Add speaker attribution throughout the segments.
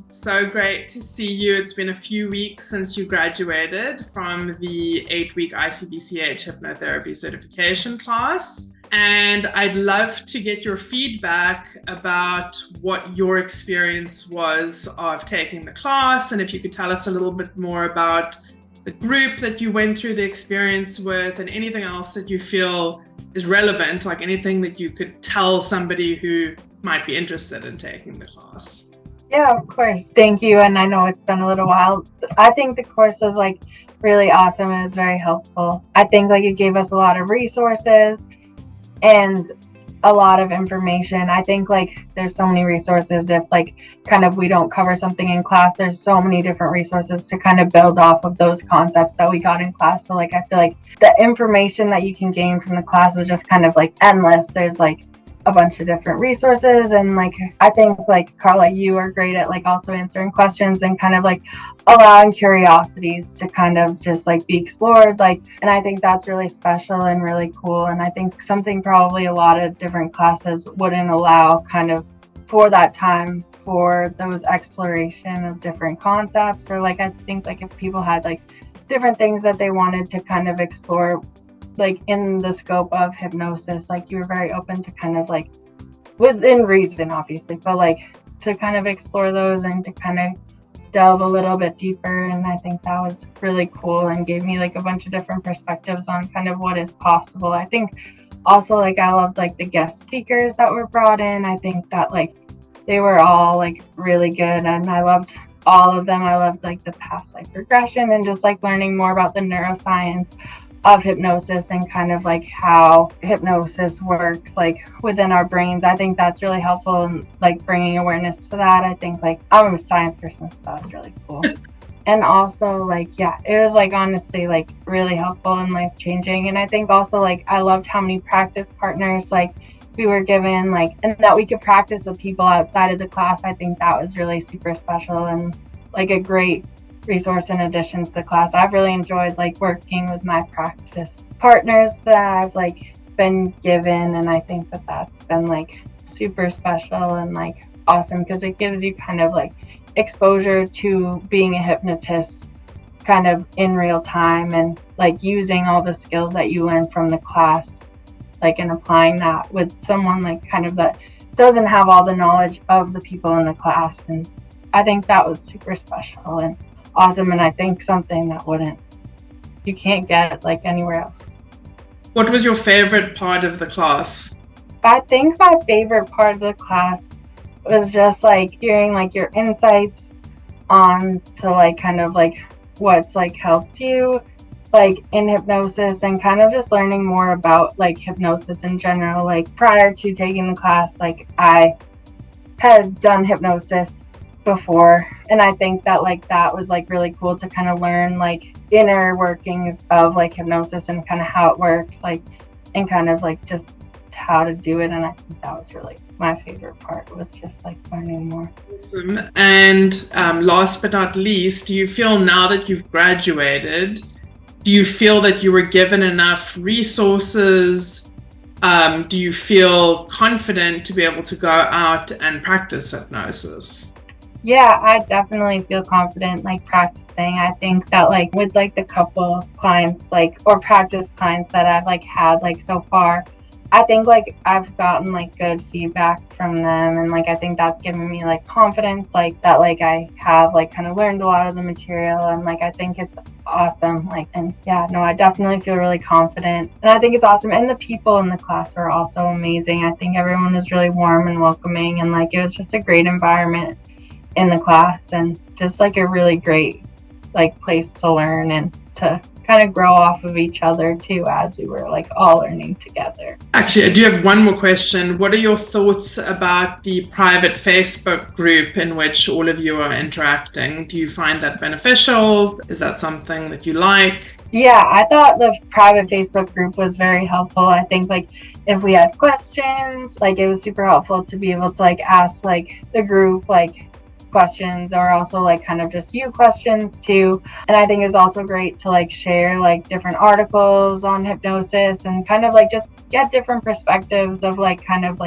Speaker 1: So great to see you. It's been a few weeks since you graduated from the 8-week ICBCH Hypnotherapy certification class. And I'd love to get your feedback about what your experience was of taking the class. And if you could tell us a little bit more about the group that you went through the experience with and anything else that you feel is relevant, like anything that you could tell somebody who might be interested in taking the class.
Speaker 2: Yeah, of course. Thank you. And I know it's been a little while. I think the course was really awesome. It was very helpful. I think it gave us a lot of resources and a lot of information. I think there's so many resources. If we don't cover something in class, there's so many different resources to kind of build off of those concepts that we got in class. So I feel the information that you can gain from the class is just kind of endless. There's a bunch of different resources, and I think Carla, you are great at also answering questions and kind of allowing curiosities to kind of just be explored, and I think that's really special and really cool. And I think something probably a lot of different classes wouldn't allow kind of for that time for those exploration of different concepts, or I think if people had different things that they wanted to kind of explore in the scope of hypnosis, you were very open to kind of within reason, obviously, but to kind of explore those and to kind of delve a little bit deeper. And I think that was really cool and gave me a bunch of different perspectives on kind of what is possible. I think also I loved the guest speakers that were brought in. I think that they were all really good, and I loved all of them. I loved the past life regression and just learning more about the neuroscience of hypnosis and kind of how hypnosis works within our brains. I think that's really helpful in bringing awareness to that. I think I'm a science person, so that's really cool. And also it was honestly really helpful and life changing. And I think also I loved how many practice partners we were given, and that we could practice with people outside of the class. I think that was really super special and a great resource in addition to the class. I've really enjoyed working with my practice partners that I've been given, and I think that that's been super special and awesome, because it gives you kind of exposure to being a hypnotist kind of in real time, and using all the skills that you learn from the class and applying that with someone kind of that doesn't have all the knowledge of the people in the class. And I think that was super special and awesome, and I think something that you can't get anywhere else.
Speaker 1: What was your favorite part of the class?
Speaker 2: I think my favorite part of the class was just hearing your insights on to kind of what's helped you in hypnosis, and kind of just learning more about hypnosis in general. Prior to taking the class, I had done hypnosis before, and I think that that was really cool to kind of learn inner workings of hypnosis and kind of how it works, and kind of just how to do it. And I think that was really my favorite part, was just learning more.
Speaker 1: Awesome. And last but not least, do you feel now that you've graduated, do you feel that you were given enough resources? Do you feel confident to be able to go out and practice hypnosis?
Speaker 2: Yeah, I definitely feel confident practicing. I think that with the couple clients or practice clients that I've had so far, I think I've gotten good feedback from them, and I think that's given me confidence that I have kind of learned a lot of the material, and I think it's awesome. And yeah, no, I definitely feel really confident, and I think it's awesome. And the people in the class were also amazing. I think everyone was really warm and welcoming, and it was just a great environment in the class, and just a really great place to learn and to kind of grow off of each other too, as we were all learning together.
Speaker 1: Actually, I do have one more question. What are your thoughts about the private Facebook group in which all of you are interacting? Do you find that beneficial? Is that something that you like?
Speaker 2: Yeah, I thought the private Facebook group was very helpful. I think if we had questions, it was super helpful to be able to ask the group questions, or also kind of just you questions too. And I think it's also great to share different articles on hypnosis, and kind of just get different perspectives of kind of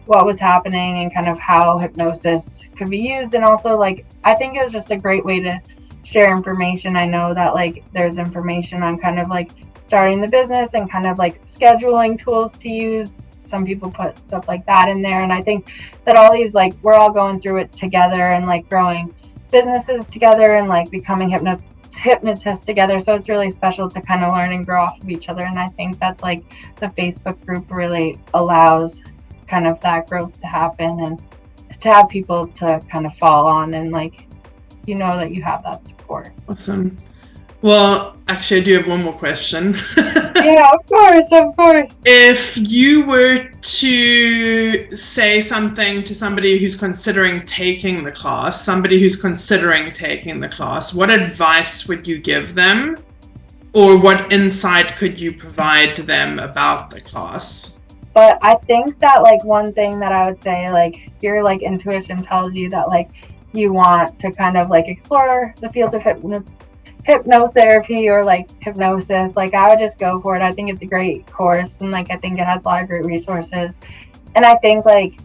Speaker 2: what was happening, and kind of how hypnosis could be used. And also, like, I think it was just a great way to share information. I know that, like, there's information on kind of like starting the business and kind of like scheduling tools to use. Some people put stuff like that in there. And I think that all these, like, we're all going through it together and like growing businesses together and like becoming hypnotists together. So it's really special to kind of learn and grow off of each other. And I think that, like, the Facebook group really allows kind of that growth to happen and to have people to kind of fall on, and like, you know, that you have that support.
Speaker 1: Awesome. Well, actually, I do have one more question.
Speaker 2: Yeah, of course.
Speaker 1: If you were to say something to somebody who's considering taking the class, what advice would you give them? Or what insight could you provide them about the class?
Speaker 2: But I think that, like, one thing that I would say, like, your like intuition tells you that, like, you want to kind of like explore the field of hypnotherapy or like hypnosis. Like, I would just go for it. I think it's a great course, and like, I think it has a lot of great resources. And I think, like,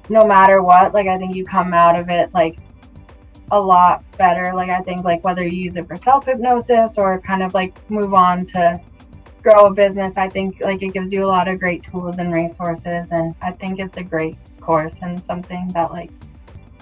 Speaker 2: no matter what, like, I think you come out of it like a lot better. Like, I think, like, whether you use it for self-hypnosis or kind of like move on to grow a business, I think, like, it gives you a lot of great tools and resources. And I think it's a great course and something that, like,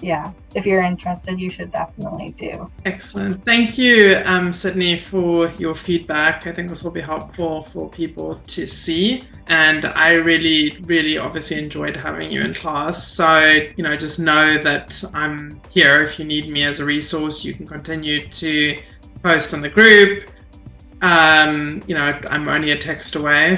Speaker 2: yeah, if you're interested, you should definitely do.
Speaker 1: Excellent. Thank you, Sydney, for your feedback. I think this will be helpful for people to see. And I really, really obviously enjoyed having you in class. So, you know, just know that I'm here if you need me as a resource. You can continue to post on the group. You know, I'm only a text away.